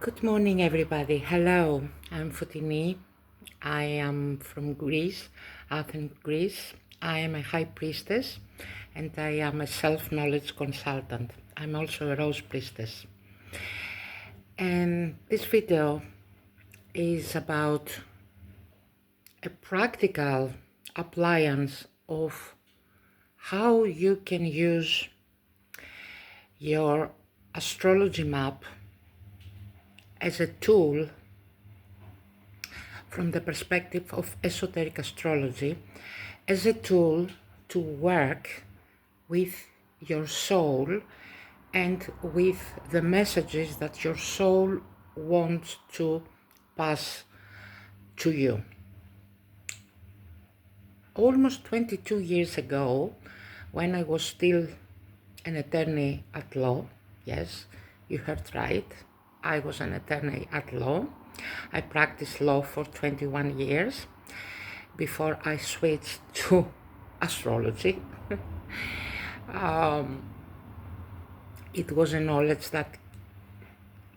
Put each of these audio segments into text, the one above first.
Good morning, everybody. Hello, I'm Fotini. I am from Greece, Athens, Greece. I am a high priestess and I am a self-knowledge consultant. I'm also a rose priestess. And this video is about a practical appliance of how you can use your astrology map as a tool from the perspective of esoteric astrology, as a tool to work with your soul and with the messages that your soul wants to pass to you. Almost 22 years ago, when I was still an attorney at law, yes, you heard right, I was an attorney at law. I practiced law for 21 years before I switched to astrology. It was a knowledge that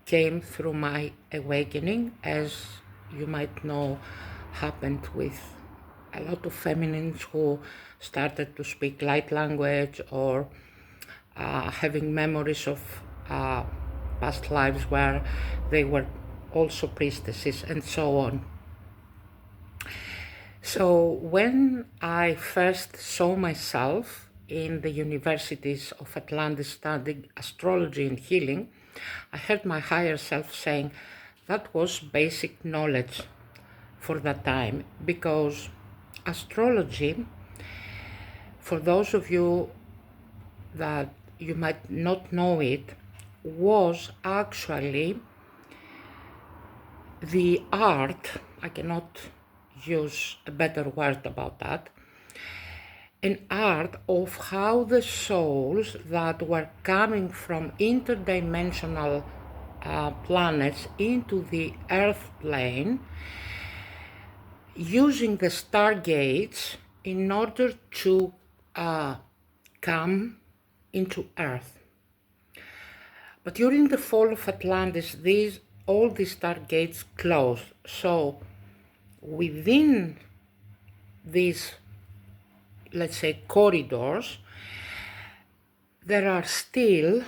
came through my awakening, as you might know, happened with a lot of feminines who started to speak light language or having memories of past lives where they were also priestesses and so on. So when I first saw myself in the universities of Atlantis studying astrology and healing, I heard my higher self saying that was basic knowledge for that time, because astrology, for those of you that you might not know it, was actually the art, I cannot use a better word about that, an art of how the souls that were coming from interdimensional planets into the earth plane, using the stargates in order to come into earth. But during the fall of Atlantis, all these stargates closed. So within these, let's say, corridors, there are still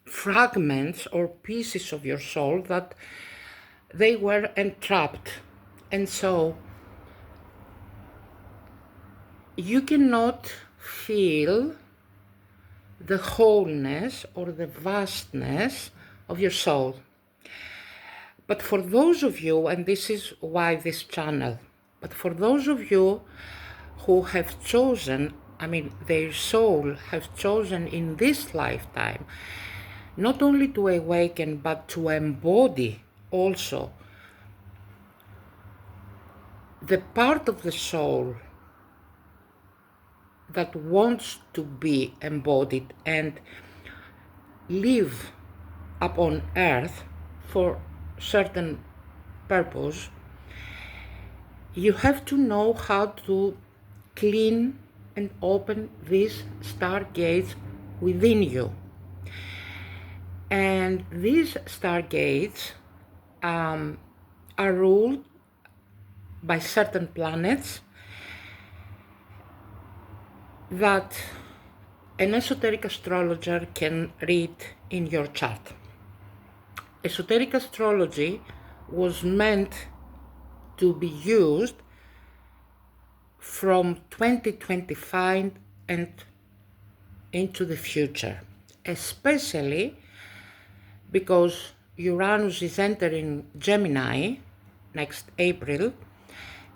fragments or pieces of your soul that they were entrapped. And so you cannot feel the wholeness or the vastness of your soul. But for those of you, and this is why this channel, but for those of you who have chosen, their soul have chosen in this lifetime, not only to awaken, but to embody also the part of the soul that wants to be embodied and live upon earth for certain purpose, you have to know how to clean and open these stargates within you. And these stargates are ruled by certain planets that an esoteric astrologer can read in your chart. Esoteric astrology was meant to be used from 2025 and into the future, especially because Uranus is entering Gemini next April,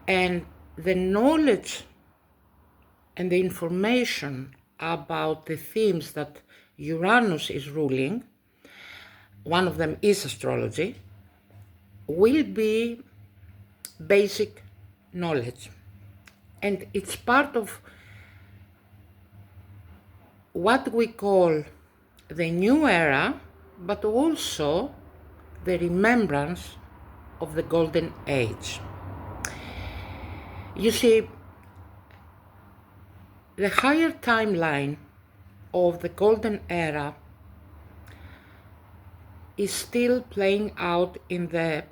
and the knowledge and the information about the themes that Uranus is ruling, one of them is astrology, will be basic knowledge. And it's part of what we call the new era, but also the remembrance of the golden age. You see, the higher timeline of the golden era is still playing out in the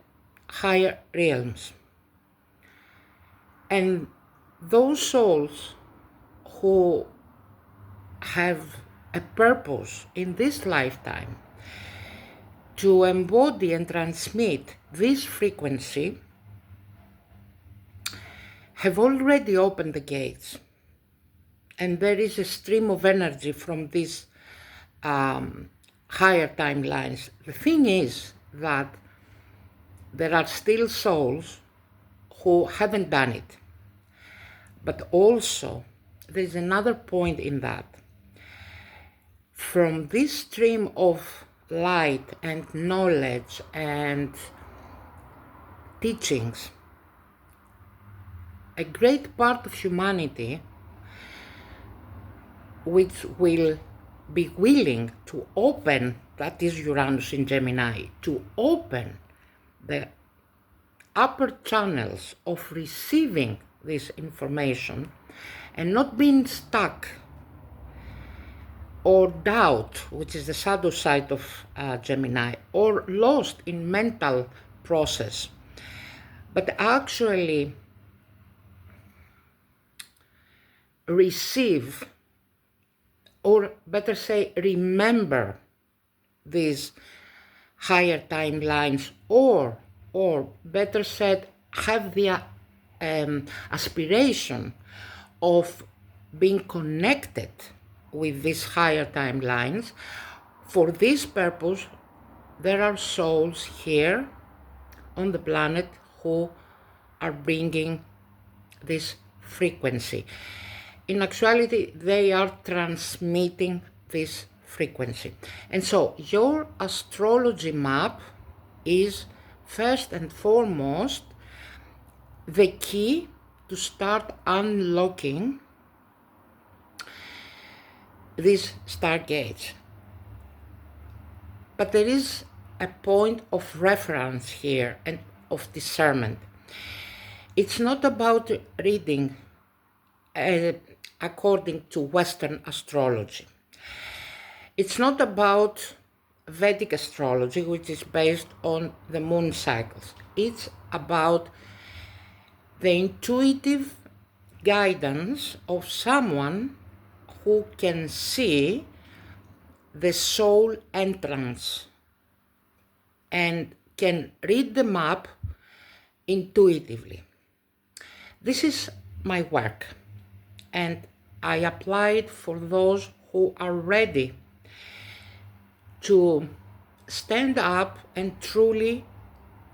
higher realms. And those souls who have a purpose in this lifetime to embody and transmit this frequency have already opened the gates. And there is a stream of energy from these higher timelines. The thing is that there are still souls who haven't done it. But also, there's another point in that. From this stream of light and knowledge and teachings, a great part of humanity which will be willing to open, that is Uranus in Gemini, to open the upper channels of receiving this information and not being stuck or doubt, which is the shadow side of Gemini, or lost in mental process, but actually receive, or better say, remember these higher timelines, or better said, have the aspiration of being connected with these higher timelines. For this purpose, there are souls here on the planet who are bringing this frequency. In actuality, they are transmitting this frequency. And so your astrology map is first and foremost the key to start unlocking these stargates. But there is a point of reference here and of discernment. It's not about reading according to Western astrology. It's not about Vedic astrology, which is based on the moon cycles. It's about the intuitive guidance of someone who can see the soul entrance and can read the map intuitively. This is my work, and I apply it for those who are ready to stand up and truly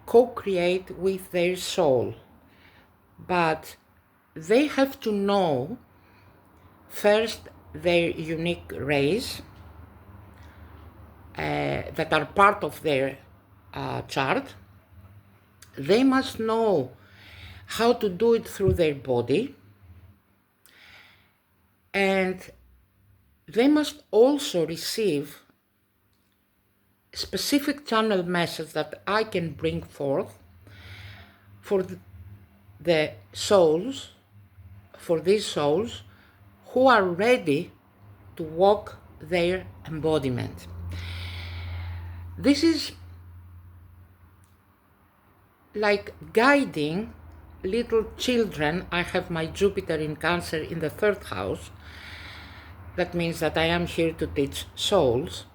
co-create with their soul. But they have to know first their unique rays that are part of their chart. They must know how to do it through their body, and they must also receive specific channel message that I can bring forth for the souls, for these souls who are ready to walk their embodiment. This is like guiding little children. I have my Jupiter in Cancer in the 3rd house. That means that I am here to teach souls,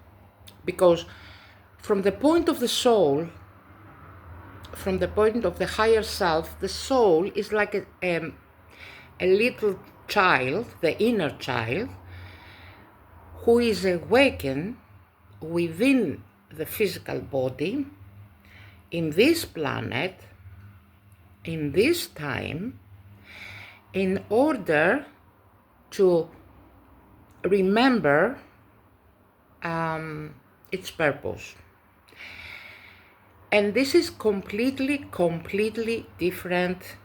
because from the point of the soul, from the point of the higher self, the soul is like a little child, the inner child, who is awakened within the physical body, in this planet, in this time, in order to remember its purpose. And this is completely different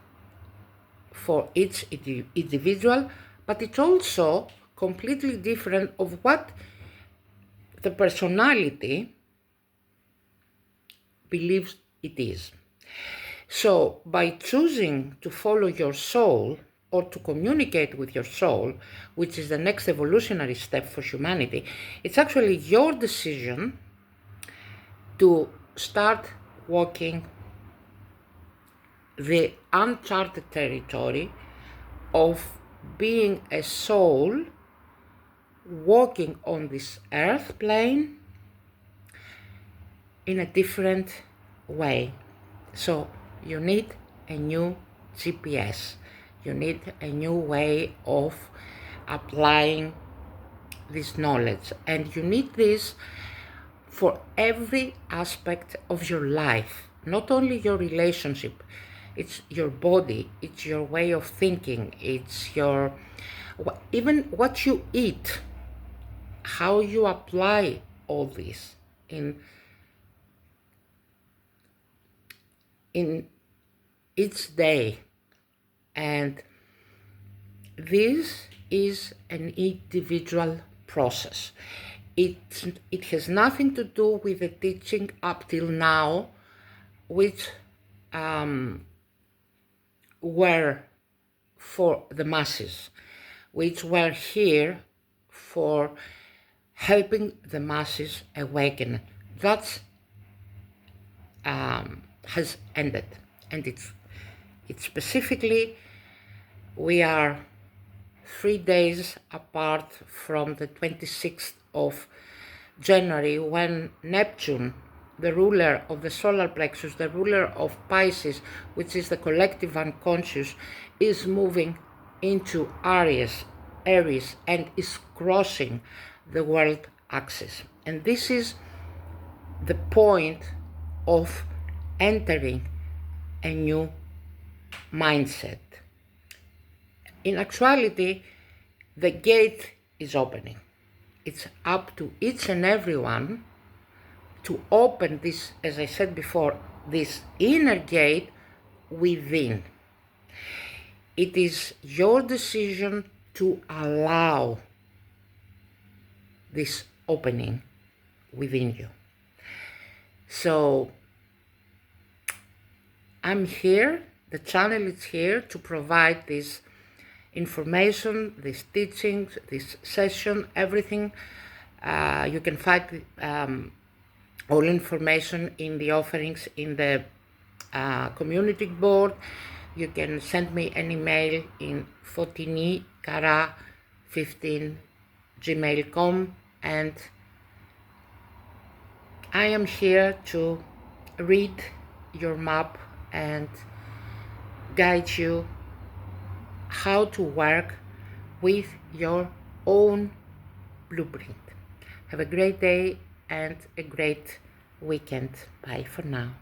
for each individual, but it's also completely different of what the personality believes it is. So by choosing to follow your soul or to communicate with your soul, which is the next evolutionary step for humanity, it's actually your decision to start walking the uncharted territory of being a soul walking on this earth plane in a different way. So you need a new GPS. You need a new way of applying this knowledge, and you need this for every aspect of your life, not only your relationship. It's your body, it's your way of thinking, it's your, even what you eat, how you apply all this in each day. And this is an individual process. It has nothing to do with the teaching up till now, which were for the masses, which were here for helping the masses awaken. That has ended, and it's specifically, we are 3 days apart from the 26th of January, when Neptune, the ruler of the solar plexus, the ruler of Pisces, which is the collective unconscious, is moving into Aries, and is crossing the world axis. And this is the point of entering a new mindset. In actuality, the gate is opening. It's up to each and every one to open this, as I said before, this inner gate within. It is your decision to allow this opening within you. So I'm here, the channel is here to provide this information, these teachings, this session, everything. You can find all information in the offerings in the community board. You can send me an email in fotinikara15@gmail.com, and I am here to read your map and guide you how to work with your own blueprint. Have a great day and a great weekend. Bye for now.